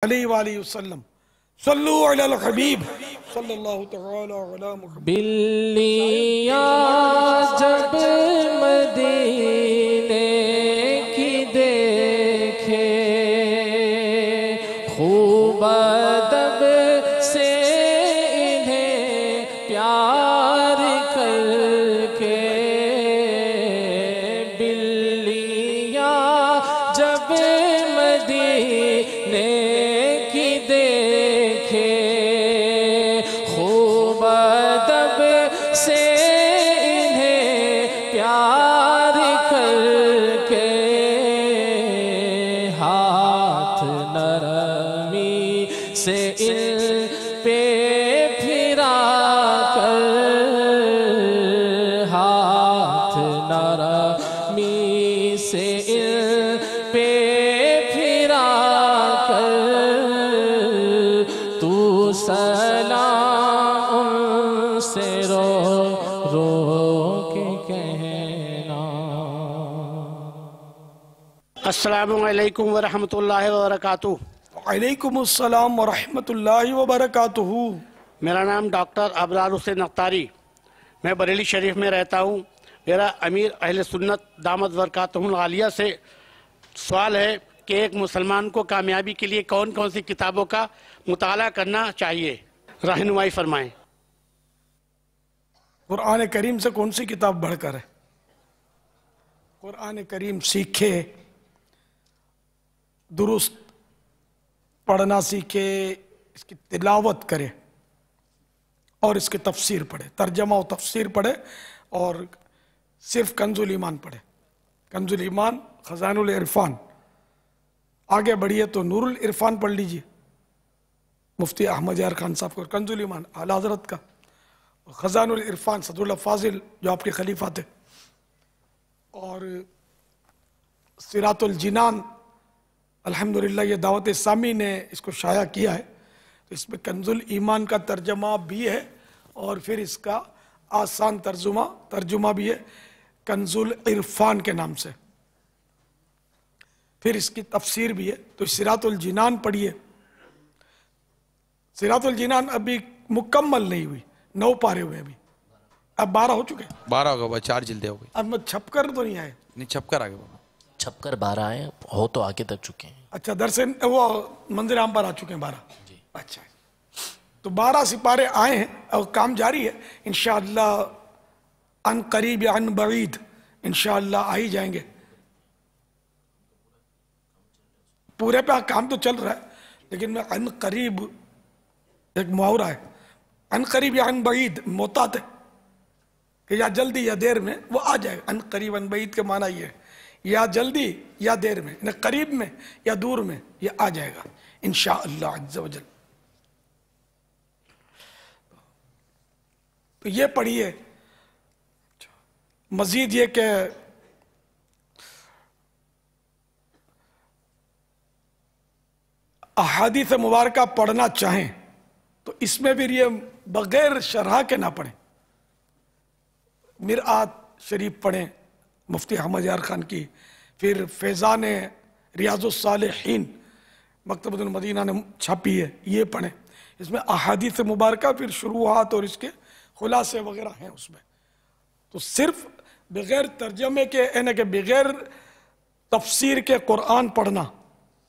علیہ وآلہ وسلم صلو علی الحبیب صلی اللہ تعالی علی محمد بلیاں جب مدینے کی دیکھے خوب ادب سے انہیں پیار کر کے بلیاں جب مدینے کی دیکھے خوب ادب سے انہیں پیار کر کے ہاتھ نرمی سے ان پہ پھرا کر ہاتھ نرمی سے ان پہ پھرا کر تو سلام ان سے رو رو کے کہنا۔ السلام علیکم ورحمۃ اللہ وبرکاتہ۔ وعلیکم السلام ورحمۃ اللہ وبرکاتہ۔ میرا نام ڈاکٹر ابرار حسین اختاری، میں بریلی شریف میں رہتا ہوں۔ میرا امیر اہل سنت دامت برکاتہم العالیہ سے سوال ہے کہ ایک مسلمان کو کامیابی کے لیے کون کون سی کتابوں کا مطالعہ کرنا چاہیے، رہنمائی فرمائیں۔ قرآن کریم سے کون سی کتاب بڑھ کر ہے؟ قرآن کریم سیکھے، درست پڑھنا سیکھے، اس کی تلاوت کرے اور اس کی تفسیر پڑھے، ترجمہ و تفسیر پڑھے، اور صرف کنز الایمان پڑھے۔ کنز الایمان، خزائن العرفان۔ آگے بڑھیے تو نور العرفان پڑھ لیجئے، مفتی احمد یار خان صاحب کو، کنز الایمان اعلیٰ حضرت کا، خزائن العرفان صدر اللہ فاضل جو آپ کے خلیفہ تھے، اور صراط الجنان الحمدللہ یہ دعوت اسلامی نے اس کو شائع کیا ہے، تو اس میں کنز الایمان کا ترجمہ بھی ہے اور پھر اس کا آسان ترجمہ بھی ہے کنز العرفان کے نام سے، پھر اس کی تفسیر بھی ہے۔ تو صراط الجنان پڑھیے۔ صراط الجنان ابھی مکمل نہیں ہوئی، 9 پارے ہوئے ابھی، اب 12 ہو چکے، 12 ہوگا بابا، 4 جلدیں ہو گئی، اب میں چھپ کر تو نہیں آئے۔ نہیں چھپ کر آگے بابا، چھپ کر 12 آئے ہو تو آگے تک چکے ہیں۔ اچھا درس وہ منزل عام پر آ چکے ہیں 12۔ اچھا تو 12 سپارے آئے ہیں اور کام جاری ہے، انشاءاللہ عن قریب عن بعید انشاءاللہ آ ہی جائیں گے۔ پورے پہ کام تو چل رہا ہے، لیکن میں عن قریب ایک محاورہ ہے، عن قریب یا عن بعید محتاط ہے کہ یا جلدی یا دیر میں وہ آ جائے گا۔ عن قریب عن بعید کے معنی یہ ہے یا جلدی یا دیر میں، یعنی قریب میں یا دور میں یہ آ جائے گا انشاءاللہ عز و جل۔ تو یہ پڑھیے۔ مزید یہ کہ احادیث مبارکہ پڑھنا چاہیں تو اس میں بھی یہ بغیر شرح کے نہ پڑھیں۔ مرآت شریف پڑھیں مفتی احمد یار خان کی، پھر فیضان ریاض الصالحین مکتبۃ المدینہ نے چھاپی ہے، یہ پڑھیں۔ اس میں احادیث مبارکہ پھر شروحات اور اس کے خلاصے وغیرہ ہیں اس میں۔ تو صرف بغیر ترجمے کے، یعنی کہ بغیر تفسیر کے قرآن پڑھنا،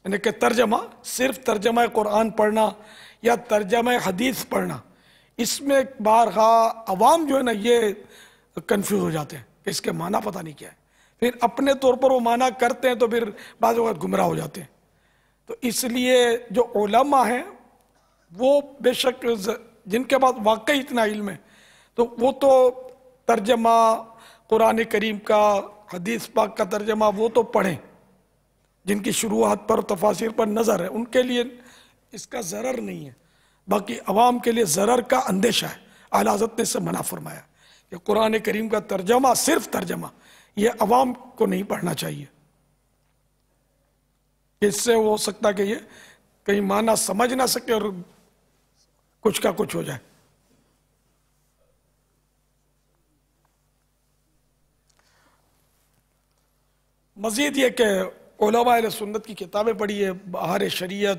یعنی کہ ترجمہ، صرف ترجمہ قرآن پڑھنا یا ترجمہ حدیث پڑھنا، اس میں بارہا عوام جو ہے نا یہ کنفیوز ہو جاتے ہیں کہ اس کے معنی پتہ نہیں کیا ہے، پھر اپنے طور پر وہ معنی کرتے ہیں تو پھر بعض اوقات گمراہ ہو جاتے ہیں۔ تو اس لیے جو علماء ہیں وہ بے شک جن کے پاس واقعی اتنا علم ہے تو وہ تو ترجمہ قرآن کریم کا، حدیث پاک کا ترجمہ وہ تو پڑھیں، جن کی شروحات پر تفاسیر پر نظر ہے، ان کے لیے اس کا ضرر نہیں ہے۔ باقی عوام کے لیے ضرر کا اندیشہ ہے۔ اعلیٰ حضرت نے اس سے منع فرمایا کہ قرآن کریم کا ترجمہ، صرف ترجمہ، یہ عوام کو نہیں پڑھنا چاہیے، اس سے ہو سکتا ہے کہ یہ کہیں معنی سمجھ نہ سکے اور کچھ کا کچھ ہو جائے۔ مزید یہ کہ علماء اہل سنت کی کتابیں پڑھیے، بہار شریعت،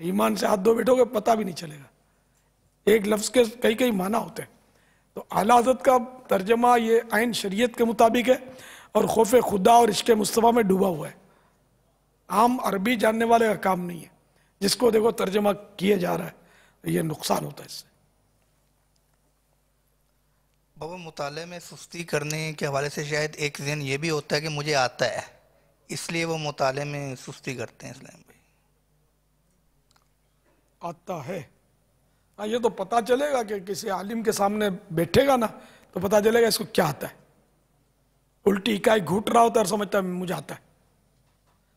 ایمان سے ہاتھ دھو بیٹھو گے پتہ بھی نہیں چلے گا. ایک لفظ کے کئی کئی معنی ہوتے ہیں. تو اعلیٰ حضرت کا ترجمہ یہ عین شریعت کے مطابق ہے اور خوف خدا اور عشق مصطفیٰ میں ڈوبا ہوا ہے. عام عربی جاننے والے کا کام نہیں ہے. جس کو دیکھو ترجمہ کیا جا رہا ہے یہ نقصان ہوتا ہے اس سے. بابا مطالعے میں سستی کرنے کے حوالے سے شاید ایک ذہن یہ بھی ہوتا ہے کہ مجھے آتا ہے اس لیے وہ مطالعے میں سستی کرتے ہیں. اسلام بھائی آتا ہے ہاں یہ تو پتہ چلے گا کہ کسی عالم کے سامنے بیٹھے گا نا تو پتہ چلے گا اس کو کیا آتا ہے. الٹی اکائی گھوٹ رہا ہوتا ہے اور سمجھتا ہے مجھے آتا ہے.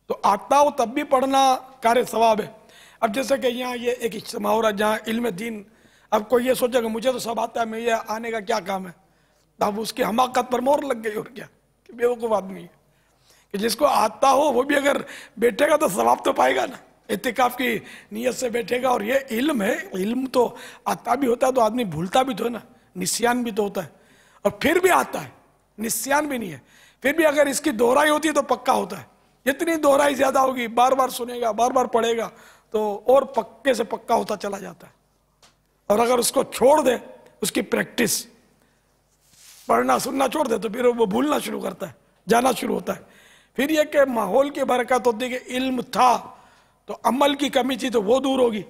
تو آتا ہو تب بھی پڑھنا کار ثواب ہے. اب جیسے کہ یہاں یہ ایک اجتماع ہو رہا ہے جہاں علم دین، اب کوئی یہ سوچے کہ مجھے تو سب آتا ہے میں یہ آنے کا کیا کام ہے، اب اس کی حماقت پر مور لگ گئی. اور کیا کہ بیوقوف آدمی ہے کہ جس کو آتا ہو وہ بھی اگر بیٹھے گا تو ثواب تو پائے گا نا. اعتکاف کی نیت سے بیٹھے گا اور یہ علم ہے. علم تو آتا بھی ہوتا ہے تو آدمی بھولتا بھی تو ہے نا، نسیان بھی تو ہوتا ہے. اور پھر بھی آتا ہے، نسیان بھی نہیں ہے. پھر بھی اگر اس کی دہرائی ہوتی ہے تو پکا ہوتا ہے. جتنی دہرائی زیادہ ہوگی، بار بار سنے گا، بار بار پڑھے گا تو اور پکے سے پکا ہوتا چلا جاتا ہے. اور اگر اس کو چھوڑ دے، اس کی پریکٹس پڑھنا سننا چھوڑ دے تو پھر وہ بھولنا شروع کرتا ہے، جانا شروع ہوتا ہے. پھر یہ کہ ماحول کی برکت ہوتی ہے کہ علم تھا تو عمل کی کمی تھی تو وہ دور ہوگی.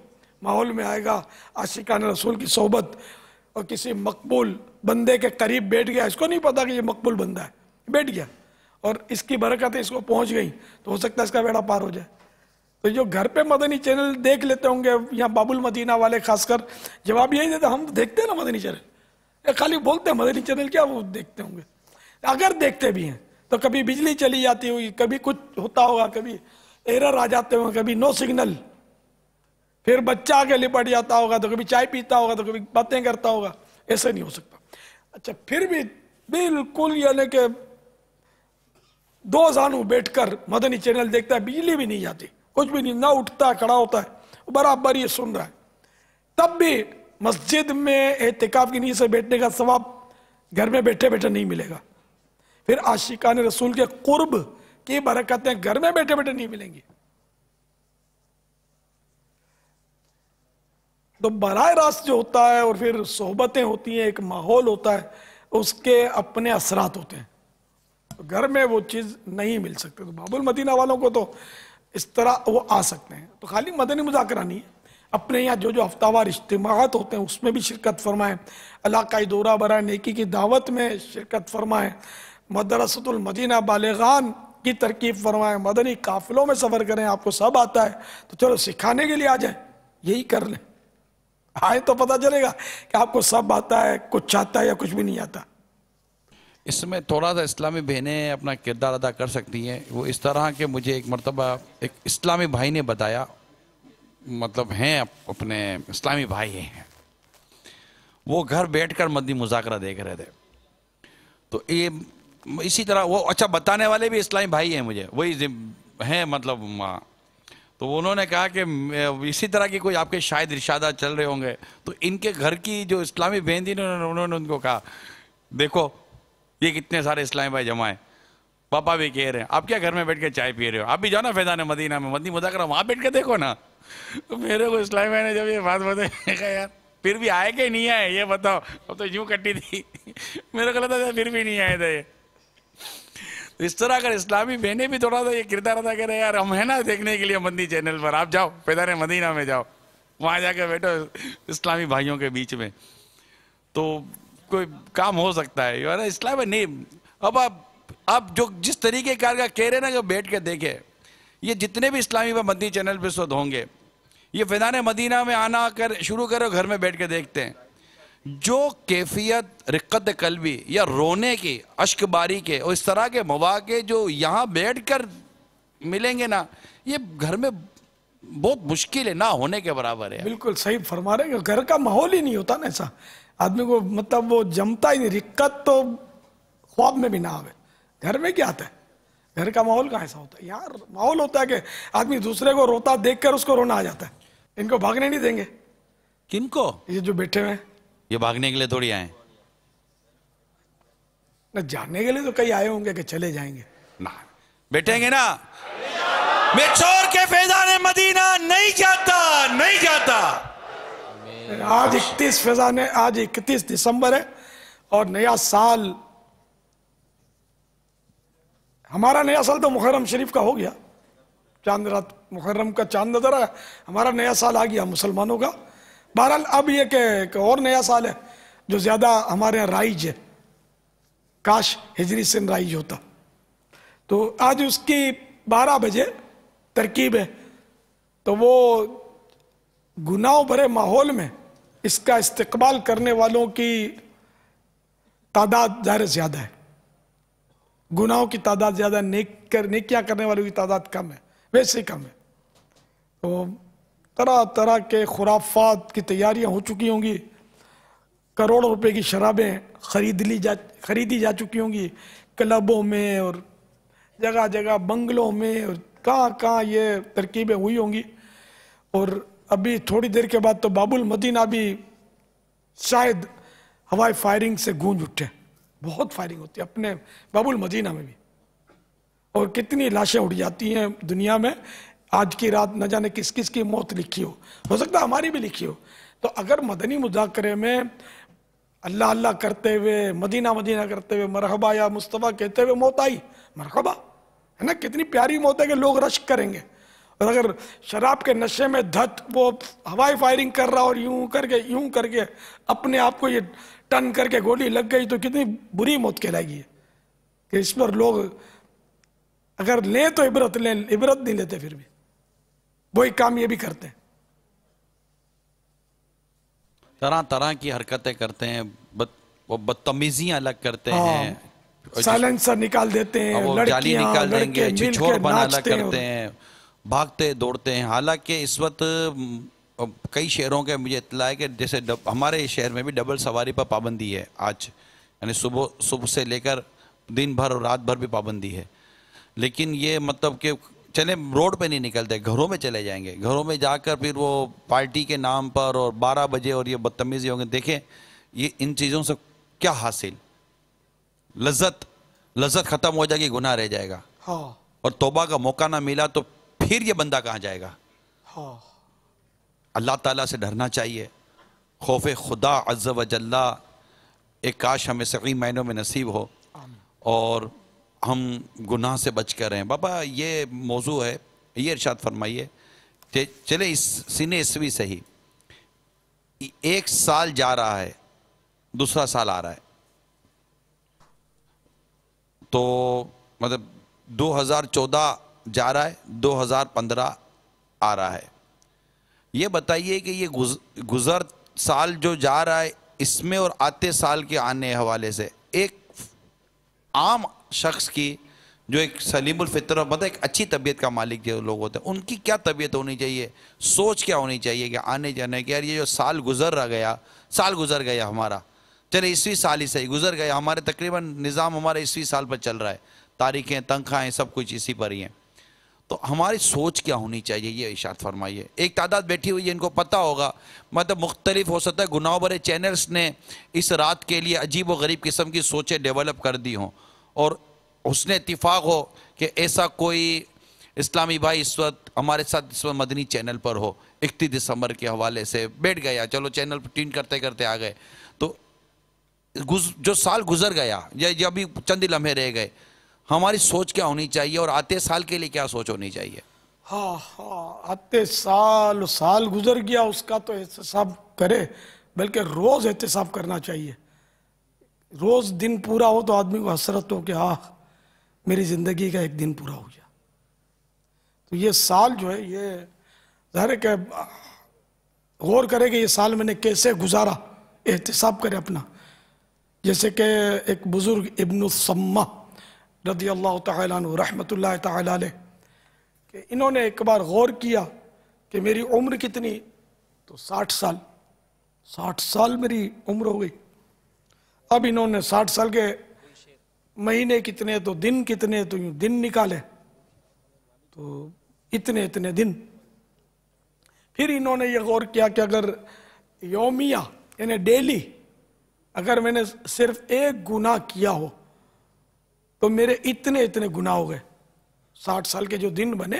ماحول میں آئے گا، عاشقان رسول کی صحبت اور کسی مقبول بندے کے قریب بیٹھ گیا، اس کو نہیں پتا کہ یہ مقبول بندہ ہے، بیٹھ گیا اور اس کی برکتیں اس کو پہنچ گئی تو ہو سکتا ہے اس کا بیڑا پار ہو جائے. تو جو گھر پہ مدنی چینل دیکھ لیتے ہوں گے یہاں باب المدینہ والے خاص کر جواب یہی دیتے ہم دیکھتے ہیں نا مدنی چینل، خالی بولتے ہیں مدنی چینل، کیا وہ دیکھتے ہوں گے؟ اگر دیکھتے بھی ہیں تو کبھی بجلی چلی جاتی ہوگی، کبھی کچھ ہوتا ہوگا، کبھی ایرر آ جاتے ہوں گے، کبھی نو سگنل، پھر بچہ آگے لپٹ جاتا ہوگا تو کبھی چائے پیتا ہوگا تو کبھی باتیں کرتا ہوگا. ایسے نہیں ہو سکتا. اچھا پھر بھی بالکل یعنی کہ دو زانو بیٹھ کر مدنی چینل دیکھتا ہے، بجلی بھی نہیں جاتی، کچھ بھی نہیں، نہ اٹھتا کھڑا ہوتا ہے، برابر یہ سن رہا ہے، تب بھی مسجد میں اعتکاف کی نیت سے بیٹھنے کا ثواب گھر میں بیٹھے بیٹھے نہیں ملے گا. پھر عاشقان رسول کے قرب کی برکتیں گھر میں بیٹھے بیٹھے نہیں ملیں گی. تو براہ راست جو ہوتا ہے اور پھر صحبتیں ہوتی ہیں، ایک ماحول ہوتا ہے، اس کے اپنے اثرات ہوتے ہیں. گھر میں وہ چیز نہیں مل سکتے. تو باب المدینہ والوں کو تو اس طرح وہ آ سکتے ہیں. تو خالی مدنی مذاکرہ نہیں ہے، اپنے یہاں جو افتہ وار اجتماعات ہوتے ہیں اس میں بھی شرکت فرمائیں. علاقائی دورہ برائے نیکی کی دعوت میں شرکت فرمائیں. مدرسۃ المدینہ بالغان کی ترکیب فرمائیں. مدنی قافلوں میں سفر کریں. آپ کو سب آتا ہے تو چلو سکھانے کے لیے آ جائیں، یہی کر لیں. آئے تو پتہ چلے گا کہ آپ کو سب آتا ہے، کچھ آتا ہے یا کچھ بھی نہیں آتا. اس میں تھوڑا سا اسلامی بہنیں اپنا کردار ادا کر سکتی ہیں. وہ اس طرح کہ مجھے ایک مرتبہ ایک اسلامی بھائی نے بتایا، مطلب ہیں اپنے اسلامی بھائی ہیں، وہ گھر بیٹھ کر مدنی مذاکرہ دیکھ رہے تھے. تو یہ اسی طرح وہ اچھا بتانے والے بھی اسلامی بھائی ہیں مجھے، وہی ہیں مطلب. تو انہوں نے کہا کہ اسی طرح کی کوئی آپ کے شاید ارشادات چل رہے ہوں گے. تو ان کے گھر کی جو اسلامی بہن تھی انہوں نے ان کو کہا دیکھو یہ کتنے سارے اسلامی بھائی جمع ہیں، پاپا بھی کہہ رہے ہیں آپ کیا گھر میں بیٹھ کے چائے پی رہے ہو، آپ بھی جاؤ نا فیضان مدینہ میں مدنی مذاکرہ وہاں بیٹھ کے دیکھو نا. میرے کو اسلامی بھائی نے جب یہ بات بتائی کہا یار پھر بھی آئے کہ نہیں آئے یہ بتاؤ. اب تو یوں کٹی تھی، میرے کو لگتا تھا پھر بھی نہیں آئے تھے. اس طرح اگر اسلامی بہنیں بھی تھوڑا سا یہ کردار ادا کریں، یار ہم ہیں نا دیکھنے کے لیے مدنی چینل پر، آپ جاؤ فیضان مدینہ میں جاؤ، وہاں جا کے بیٹھو اسلامی بھائیوں کے بیچ میں، تو کوئی کام ہو سکتا ہے. یار اسلام نہیں. اب آپ جو جس طریقے کار کا کہہ رہے ہیں نا کہ بیٹھ کے دیکھے، یہ جتنے بھی اسلامی مدنی چینل پہ سود ہوں گے یہ فیضان مدینہ میں آنا شروع کرو، گھر میں بیٹھ کے دیکھتے ہیں. جو کیفیت رقت قلبی یا رونے کی، اشک باری کے اور اس طرح کے مواقع جو یہاں بیٹھ کر ملیں گے نا، یہ گھر میں بہت مشکل ہے، نہ ہونے کے برابر ہے. بالکل صحیح فرما رہے ہیں. گھر کا ماحول ہی نہیں ہوتا نا ایسا، آدمی کو مطلب وہ جمتا ہی نہیں. رقت تو خواب میں بھی نہ آوے. گھر میں کیا آتا ہے؟ گھر کا ماحول کہاں ایسا ہوتا ہے یار؟ ماحول ہوتا ہے کہ آدمی دوسرے کو روتا دیکھ کر اس کو رونا آ جاتا ہے. ان کو بھاگنے نہیں دیں گے. کن کو؟ یہ جو بیٹھے ہوئے ہیں یہ بھاگنے کے لیے تھوڑی آئیں. نہ جانے کے لیے تو کئی آئے ہوں گے کہ چلے جائیں گے. نہ بیٹھیں گے نا. میں چھوڑ کے فیضان مدینہ نہیں جاتا، نہیں جاتا۔ آج 31 دسمبر ہے اور نیا سال، ہمارا نیا سال تو محرم شریف کا ہو گیا، چاند رات محرم کا چاند نظر آیا، ہمارا نیا سال آ گیا مسلمانوں کا۔ بہرحال اب یہ کہ ایک اور نیا سال ہے جو زیادہ ہمارے یہاں رائج ہے، کاش ہجری سن رائج ہوتا۔ تو آج اس کی 12 بجے ترکیب ہے، تو وہ گناہوں بھرے ماحول میں اس کا استقبال کرنے والوں کی تعداد ظاہر زیادہ ہے، گناہوں کی تعداد زیادہ، نیکیاں کرنے والوں کی تعداد کم ہے، ویسے ہی کم ہے۔ تو طرح طرح کے خرافات کی تیاریاں ہو چکی ہوں گی، کروڑوں روپے کی شرابیں خریدی جا چکی ہوں گی کلبوں میں اور جگہ جگہ بنگلوں میں، اور کہاں کہاں یہ ترکیبیں ہوئی ہوں گی۔ اور ابھی تھوڑی دیر کے بعد تو باب المدینہ بھی شاید ہوائی فائرنگ سے گونج اٹھے، بہت فائرنگ ہوتی ہے اپنے باب المدینہ میں بھی، اور کتنی لاشیں اڑ جاتی ہیں دنیا میں۔ آج کی رات نہ جانے کس کس کی موت لکھی ہو سکتا ہے ہماری بھی لکھی ہو۔ تو اگر مدنی مذاکرے میں اللہ اللہ کرتے ہوئے، مدینہ مدینہ کرتے ہوئے، مرحبا یا مصطفیٰ کہتے ہوئے موت آئی، مرحبا ہے نا، کتنی پیاری موت ہے کہ لوگ رشک کریں گے۔ اور اگر شراب کے نشے میں دھت وہ ہوائی فائرنگ کر رہا اور یوں کر کے اپنے آپ کو یہ ٹن کر کے گولی لگ گئی، تو کتنی بری موت کہلائے گی کہ اس پر لوگ اگر لیں تو عبرت لیں، عبرت نہیں لیتے، پھر بھی وہی کام یہ بھی کرتے ہیں۔ طرح طرح کی حرکتیں کرتے ہیں، وہ بدتمیزیاں الگ کرتے ہیں، سائلنسر نکال دیتے ہیں، وہ جالی لڑکیاں نکال دیں گے، لڑکے مل چھچور کے بنا الگ ناچتے ہیں، کرتے ہیں، بھاگتے دوڑتے ہیں۔ حالانکہ اس وقت کئی شہروں کے مجھے اطلاع ہے کہ جیسے ہمارے شہر میں بھی ڈبل سواری پر پابندی ہے آج، یعنی صبح سے لے کر دن بھر اور رات بھر بھی پابندی ہے۔ لیکن یہ مطلب کہ چلیں روڈ پہ نہیں نکلتے، گھروں میں چلے جائیں گے، گھروں میں جا کر پھر وہ پارٹی کے نام پر اور 12 بجے اور یہ بدتمیزی ہوں گے۔ دیکھیں یہ ان چیزوں سے کیا حاصل، لذت ختم ہو جائے گی، گناہ رہ جائے گا، اور توبہ کا موقع نہ ملا تو پھر یہ بندہ کہاں جائے گا۔ اللہ تعالیٰ سے ڈرنا چاہیے، خوف خدا عز و جل ایک کاش ہمیں صحیح معنوں میں نصیب ہو اور ہم گناہ سے بچ کر رہیں۔ بابا یہ موضوع ہے، یہ ارشاد فرمائیے، چلے اس سینے عیسوی سے ہی 1 سال جا رہا ہے، دوسرا سال آ رہا ہے، تو مطلب 2014 جا رہا ہے، 2015 آ رہا ہے۔ یہ بتائیے کہ یہ گزر سال جو جا رہا ہے اس میں اور آتے سال کے آنے حوالے سے ایک عام شخص کی جو ایک سلیم الفطر مطلب ایک اچھی طبیعت کا مالک جو لوگ ہوتے ہیں ان کی کیا طبیعت ہونی چاہیے، سوچ کیا ہونی چاہیے کہ آنے جانے کہ یار یہ جو سال گزر گیا ہمارا، چلے عیسوی سال ہی صحیح گزر گیا، ہمارے تقریباً نظام ہمارے عیسوی سال پر چل رہا ہے، تاریخیں تنخواہیں سب کچھ اسی پر ہی ہیں، تو ہماری سوچ کیا ہونی چاہیے یہ ارشاد فرمائیے۔ ایک تعداد بیٹھی ہوئی ہے، ان کو پتہ ہوگا، مطلب مختلف ہو سکتا ہے گناہوں بھرے چینلز نے اس رات کے لیے عجیب و غریب قسم کی سوچیں ڈیولپ کر دی ہوں، اور حسن اتفاق ہو کہ ایسا کوئی اسلامی بھائی اس وقت ہمارے ساتھ اس وقت مدنی چینل پر ہو، 31 دسمبر کے حوالے سے بیٹھ گیا، چلو چینل پر ٹین کرتے کرتے آ گئے، تو جو سال گزر گیا یا ابھی چند لمحے رہ گئے، ہماری سوچ کیا ہونی چاہیے اور آتے سال کے لیے کیا سوچ ہونی چاہیے؟ آتے سال گزر گیا اس کا تو احتساب کرے، بلکہ روز احتساب کرنا چاہیے۔ روز دن پورا ہو تو آدمی کو حسرت ہو کہ میری زندگی کا ایک دن پورا ہو گیا۔ تو یہ سال جو ہے یہ ظاہر ہے کہ غور کرے کہ یہ سال میں نے کیسے گزارا، احتساب کرے اپنا۔ جیسے کہ ایک بزرگ ابن السمہ رضی اللہ تعالیٰ عنہ رحمت اللہ تعالیٰ علیہ، کہ انہوں نے ایک بار غور کیا کہ میری عمر کتنی، تو 60 سال میری عمر ہو گئی۔ اب انہوں نے 60 سال کے مہینے کتنے تو دن کتنے، تو یوں دن نکالے تو اتنے دن۔ پھر انہوں نے یہ غور کیا کہ اگر یومیہ یعنی ڈیلی اگر میں نے صرف ایک گناہ کیا ہو تو میرے اتنے گناہ ہو گئے، 60 سال کے جو دن بنے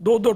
2-2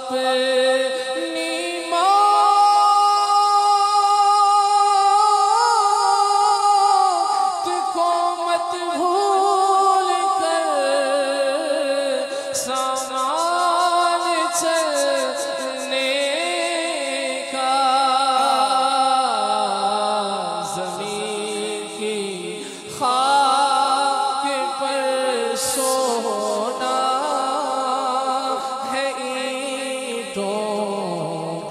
اپنی موت کو مت بھول کر سامان چلنے کا زمین کی خاک پر سونا ہے اینٹوں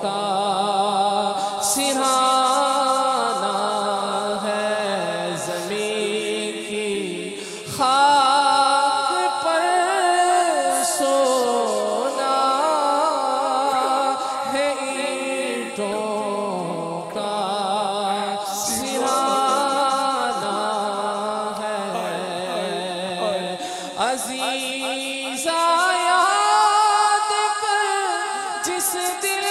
کا سرہانا ہے زمین کی خاک پر سونا ہے اینٹوں کا سرہانا ہے عزیزا یاد کر جس دل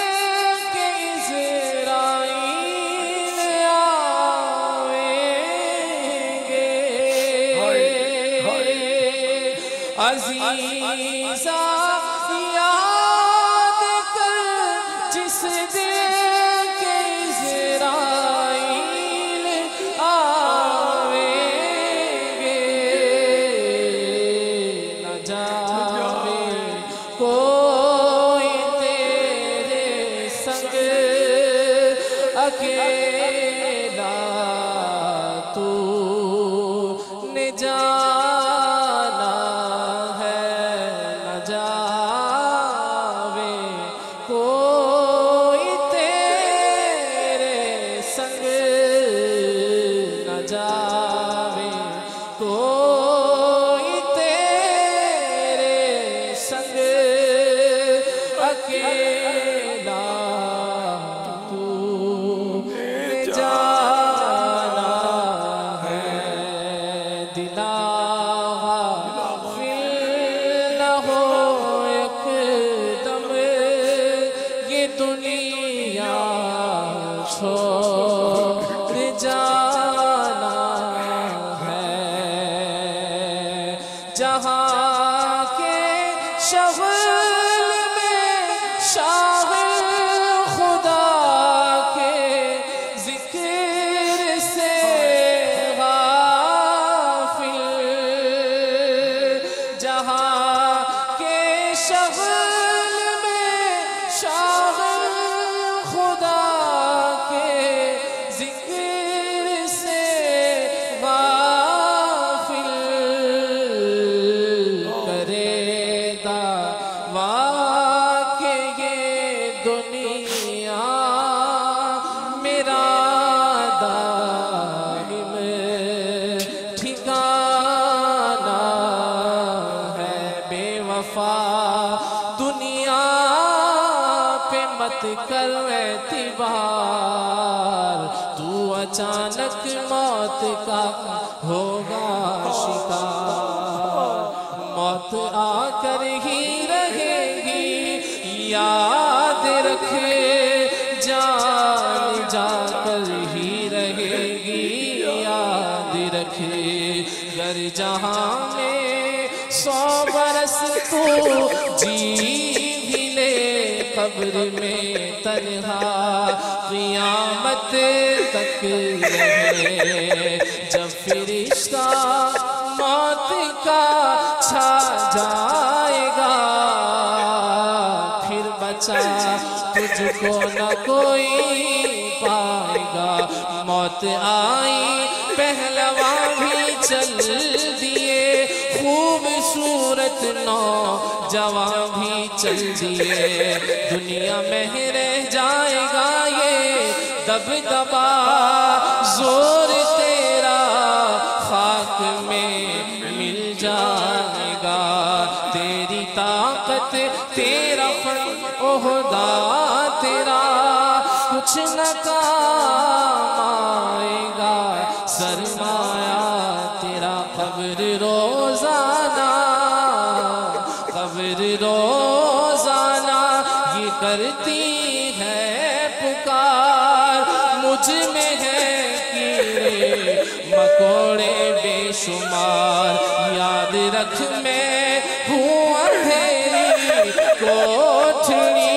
کے عزرائیل آئیں گے عزیزا یاد کر جس دل کے عزرائیل آئیں گے نہ جاوے کوئی تیرے سنگ اکیلا تو نے جانا ہے نہ جاوے کوئی تیرے سنگ نہ جاوے کوئی تیرے سنگ اکیلا تو نے جانا ہے دلا غافل نہ ہو ایک دم یہ دنیا چھوڑ جانا ہے جہاں کے شغل میں شاغل خدا کے ذکر سے غافل جہاں کے شغل میں شاغل خدا کے ذکر سے غافل کرے دعویٰ کہ یہ دنیا میرا دائم ٹھکانہ ہے بے وفا دنیا پہ مت کر اعتبار تو اچانک موت کا ہوگا شکار موت آ کر ہی رہے گی یاد رکھ جان جا کر ہی رہے گی یاد رکھ گر جہاں میں 100 برس تو جی بھی لے قبر میں تنہا قیامت تک رہے جب فرشتہ موت کا چھا جائے گا پھر بچا تجھ کو نہ کوئی پائے گا موت آئی پہلوان بھی چل دیے خوبصورت نوجوان بھی چل دیے دنیا میں رہ جائے گا یہ دبدبا زور تیرا خاک میں مل جائے گا تیری طاقت تیرا فن عہدہ تیرا کچھ نہ کام آئے گا سرمایہ تیرا قبر روزانہ یہ کرتی ہے پکار مجھ میں ہے کیڑے مکوڑے بے شمار یاد رکھ میں ہوں اندھیری کوٹھڑی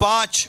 5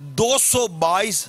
222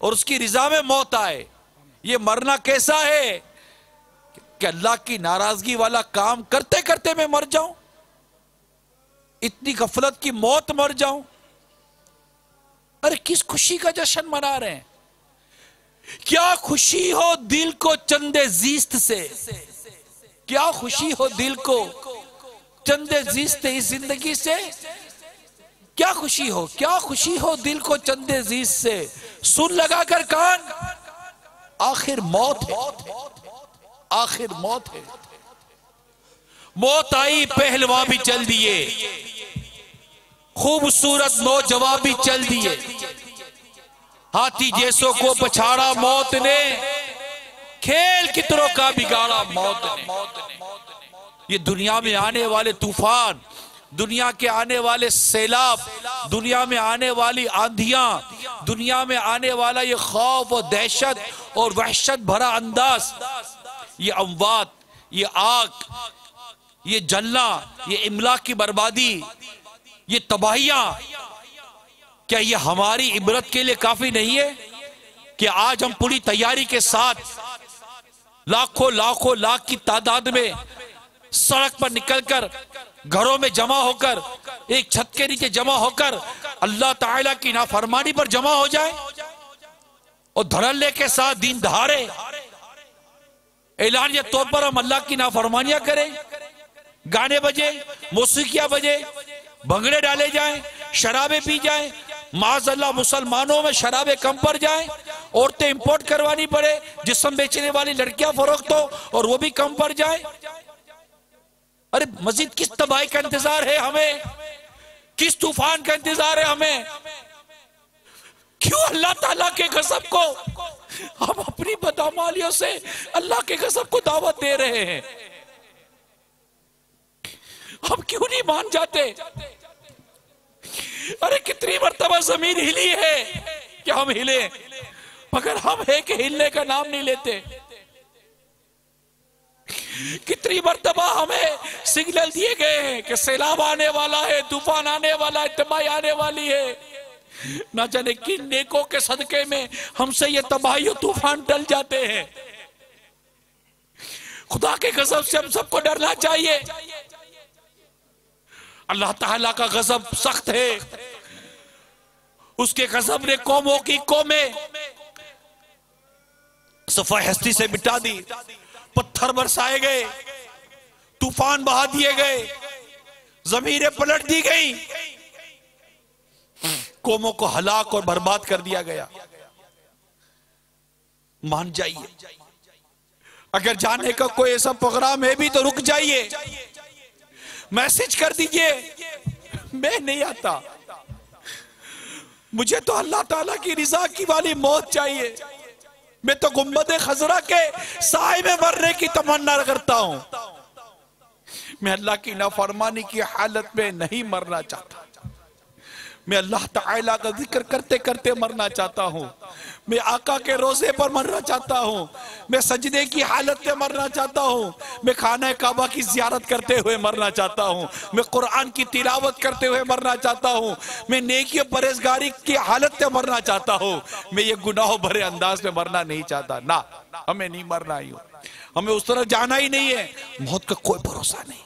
اور اس کی رضا میں موت آئے. یہ مرنا کیسا ہے کہ اللہ کی ناراضگی والا کام کرتے کرتے میں مر جاؤں, اتنی غفلت کی موت مر جاؤں. ارے کس خوشی کا جشن منا رہے ہیں؟ کیا خوشی ہو دل کو چند زیست سے, کیا خوشی ہو دل کو چند زیست اس زندگی سے, کیا خوشی ہو, کیا خوشی ہو دل کو چند زیست سے. سن لگا کر کان, آخر موت ہے, آخر موت ہے. موت آئی پہلوان بھی چل دیے, خوبصورت نوجوان بھی چل دیے. ہاتھی جیسوں کو پچھاڑا موت نے, کھیل کتنوں کا بگاڑا موت نے. یہ دنیا میں آنے والے طوفان, دنیا کے آنے والے سیلاب, دنیا میں آنے والی آندھیاں, دنیا میں آنے والا یہ خوف و دہشت اور وحشت بھرا انداز, یہ اموات, یہ آگ, یہ جلنا, یہ املاک کی بربادی, یہ تباہیاں, کیا یہ ہماری عبرت کے لیے کافی نہیں ہے کہ آج ہم پوری تیاری کے ساتھ لاکھوں لاکھوں لاکھ کی تعداد میں سڑک پر نکل کر, گھروں میں جمع ہو کر, ایک چھت کے نیچے جمع ہو کر اللہ تعالیٰ کی نافرمانی پر جمع ہو جائیں اور دھڑلے کے ساتھ دین دہارے اعلانیہ طور پر ہم اللہ کی نافرمانیاں کریں, گانے بجے, موسیقیاں بجے, بھنگڑے ڈالے جائیں, شرابیں پی جائیں, معاذ اللہ مسلمانوں میں شرابیں کم پڑ جائیں, عورتیں امپورٹ کروانی پڑے, جسم بیچنے والی لڑکیاں فروخت ہو اور وہ بھی کم پڑ جائیں. ارے مزید کس تباہی کا انتظار ہے ہمیں, کس طوفان کا انتظار ہے ہمیں؟ کیوں اللہ تعالیٰ کے غضب کو ہم اپنی بدعمالیوں سے اللہ کے غضب کو دعوت دے رہے ہیں؟ ہم کیوں نہیں مان جاتے؟ ارے کتنی مرتبہ زمین ہلی ہے کہ ہم ہلیں, مگر ہم ہے کہ ہلنے کا نام نہیں لیتے. کتنی مرتبہ ہمیں سگنل دیے گئے ہیں کہ سیلاب آنے والا ہے, طوفان آنے والا ہے, تباہی آنے والی ہے. نہ جانے کن نیکوں کے صدقے میں ہم سے یہ تباہی و طوفان ٹل جاتے ہیں. خدا کے غضب سے ہم سب کو ڈرنا چاہیے. اللہ تعالیٰ کا غضب سخت ہے, اس کے غضب نے قوموں کی قومیں صفحہ ہستی سے مٹا دی, پتھر برسائے گئے, طوفان بہا دیے گئے, زمینیں پلٹ دی گئی, قوموں کو ہلاک اور برباد کر دیا گیا. مان جائیے, اگر جانے کا کوئی ایسا پروگرام ہے بھی تو رک جائیے, میسج کر دیجئے میں نہیں آتا, مجھے تو اللہ تعالیٰ کی رضا کی والی موت چاہیے. میں تو گنبد خضرا کے سائے میں مرنے کی تمنا کرتا ہوں, میں اللہ کی نافرمانی کی حالت میں نہیں مرنا چاہتا. میں اللہ تعالیٰ کا ذکر کرتے کرتے مرنا چاہتا ہوں, میں آقا کے روزے پر مرنا چاہتا ہوں, میں سجدے کی حالت میں مرنا چاہتا ہوں, میں خانہ کعبہ کی زیارت کرتے ہوئے مرنا چاہتا ہوں, میں قرآن کی تلاوت کرتے ہوئے مرنا چاہتا ہوں, میں نیکی و پرہیزگاری کی حالت میں مرنا چاہتا ہوں. میں یہ گناہوں بھرے انداز میں مرنا نہیں چاہتا. نہ, ہمیں نہیں مرنا ہی, ہمیں اس طرح جانا ہی نہیں ہے. موت کا کوئی بھروسہ نہیں,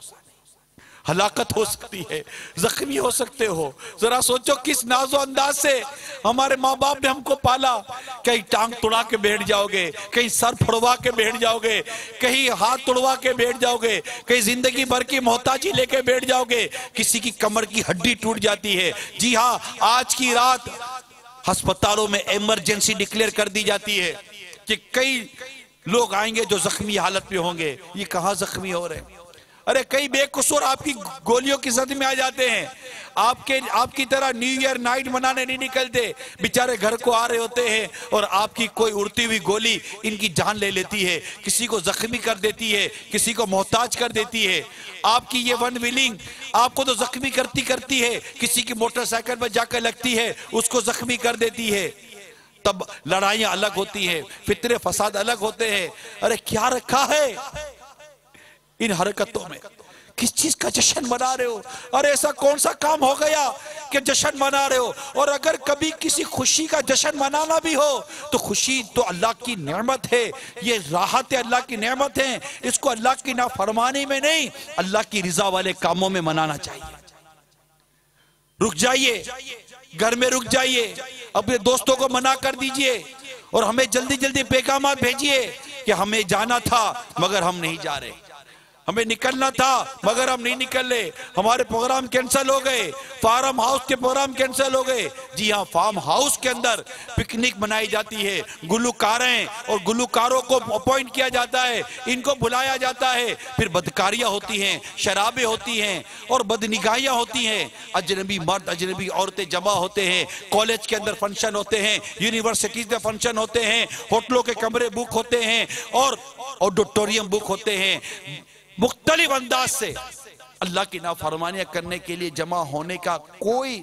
ہلاکت ہو سکتی ہے, زخمی ہو سکتے ہو. ذرا سوچو کس ناز و انداز سے ہمارے ماں باپ نے ہم کو پالا. کہیں ٹانگ توڑا کے بیٹھ جاؤ گے, کہیں سر پھڑوا کے بیٹھ جاؤ گے, کہیں ہاتھ توڑوا کے بیٹھ جاؤ گے, کہیں زندگی بھر کی محتاجی لے کے بیٹھ جاؤ گے, کسی کی کمر کی ہڈی ٹوٹ جاتی ہے. جی ہاں, آج کی رات ہسپتالوں میں ایمرجنسی ڈکلیئر کر دی جاتی ہے کہ کئی لوگ آئیں گے جو زخمی حالت میں ہوں گے. یہ کہاں زخمی ہو رہے ہیں؟ ارے کئی بے قصور آپ کی گولیوں کی زد میں آ جاتے ہیں. آپ کی طرح نیو ایئر نائٹ منانے نہیں نکلتے, بیچارے گھر کو آ رہے ہوتے ہیں اور آپ کی کوئی اڑتی ہوئی گولی ان کی جان لے لیتی ہے, کسی کو زخمی کر دیتی ہے, کسی کو محتاج کر دیتی ہے. آپ کی یہ ون ویلنگ آپ کو تو زخمی کرتی ہے, کسی کی موٹر سائیکل پر جا کر لگتی ہے, اس کو زخمی کر دیتی ہے. تب لڑائیاں الگ ہوتی ہیں, فتنے فساد الگ ہوتے ہیں. ارے کیا رکھا ہے ان حرکتوں میں, کس چیز کا جشن منا رہے ہو؟ اور ایسا کون سا کام ہو گیا کہ جشن منا رہے ہو؟ اور اگر کبھی کسی خوشی کا جشن منانا بھی ہو تو خوشی تو اللہ کی نعمت ہے، یہ راحت اللہ کی نعمت ہے، اس کو اللہ کی نافرمانی میں نہیں، اللہ کی رضا والے کاموں میں منانا چاہیے۔ رک جائیے، گھر میں رک جائیے، اپنے دوستوں کو منع کر دیجئے، اور ہمیں جلدی جلدی پیغامات بھیجئے کہ ہمیں جانا تھا مگر ہم نہیں جا رہے، ہمیں نکلنا تھا مگر ہم نہیں نکل رہے، ہمارے پروگرام کینسل ہو گئے، فارم ہاؤس کے پروگرام کینسل ہو گئے۔ جی ہاں، فارم ہاؤس کے اندر پکنک منائی جاتی ہے، گلوکاریں اور گلوکاروں کو اپوائنٹ کیا جاتا ہے، ان کو بلایا جاتا ہے، پھر بدکاریاں ہوتی ہیں، شرابیں ہوتی ہیں اور بدنگاہیاں ہوتی ہیں، اجنبی مرد اجنبی عورتیں جمع ہوتے ہیں، کالج کے اندر فنکشن ہوتے ہیں، یونیورسٹیز میں فنکشن ہوتے ہیں، ہوٹلوں کے کمرے بک ہوتے ہیں اور آڈیٹوریم بک ہوتے ہیں، مختلف انداز سے اللہ کی نافرمانیاں کرنے کے لیے جمع ہونے کا کوئی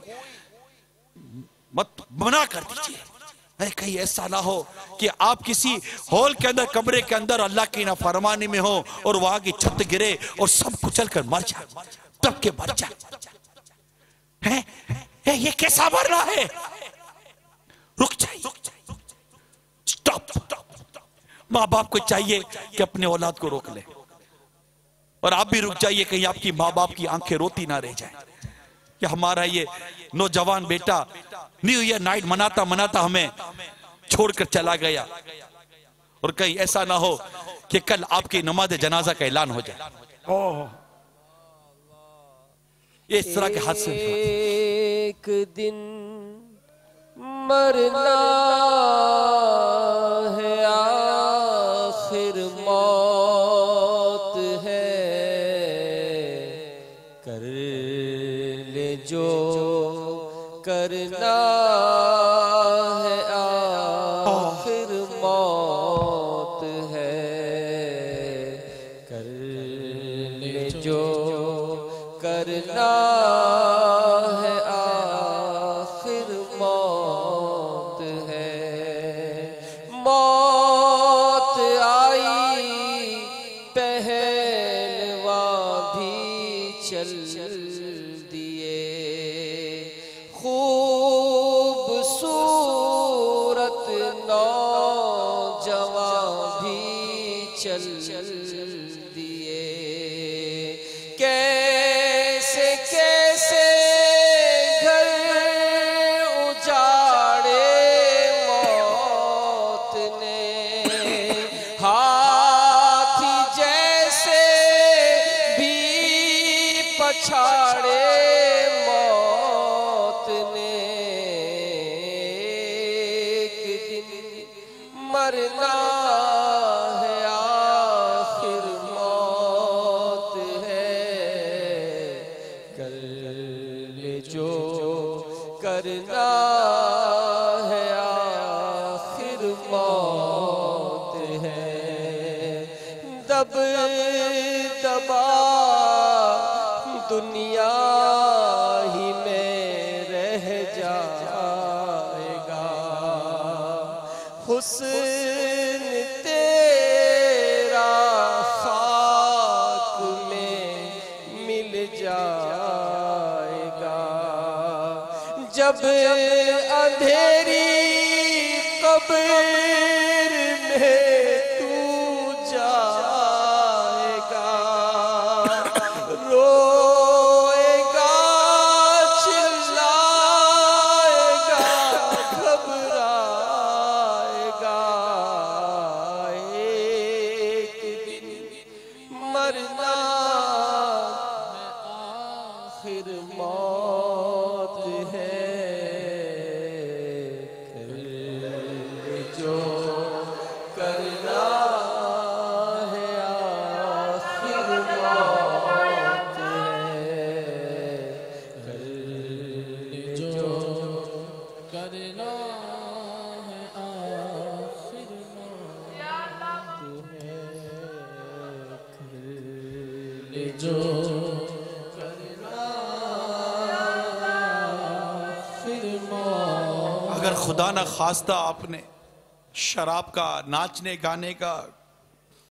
مت منع کر دیجئے۔ کہیں ایسا نہ ہو کہ آپ کسی ہال کے اندر کمرے کے اندر اللہ کی نافرمانی میں ہو اور وہاں کی چھت گرے اور سب کچل کر مر جائے، تب کے مر جائے۔ یہ کیسا مرنا ہے؟ رک جائیے، سٹاپ۔ ماں باپ کو چاہیے کہ اپنے اولاد کو روک لے، اور آپ بھی رک جائیے، کہیں آپ کی ماں باپ کی آنکھیں روتی نہ رہ جائیں کہ ہمارا یہ نوجوان بیٹا نیو ایئر نائٹ مناتا مناتا ہمیں چھوڑ کر چلا گیا، اور کہیں ایسا نہ ہو کہ کل آپ کی نماز جنازہ کا اعلان ہو جائے۔ یہ اس طرح کے حادثے ایک دن مرنا ہے، آخر موت ہے، کر لے جو کرنا ہے، آخر موت ہے، کر لے جو کرنا ہے، آخر موت ہے۔ موت آئی پہلواں بھی چل دیے، خوبصورت نوجوان بھی چل دیے، کیسے کیسے گھر اجاڑے موت نے، ہاتھی جیسے بھی پچھاڑے موت نے۔ ایک دن مرنا ہے، آخر موت ہے، کر لے جو کرنا ہے، آخر موت ہے۔ دب دبا دنیا ہی میں رہ جائے گا، حسن تیرا خاک میں مل جائے گا، جب اندھیری قبر میں تو جائے گا، روئے گا، چلائے گا، گھبرائے گا، ایک دن مرنا ہے، آخر موت ہے، کر لے جو کرنا ہے، آخر موت ہے، کر لے جو کرنا ہے، آخر موت ہے، کر لے جو کرنا ہے، آخر موت۔ اگر خدا نہ خواستہ آپ نے شراب کا، ناچنے گانے کا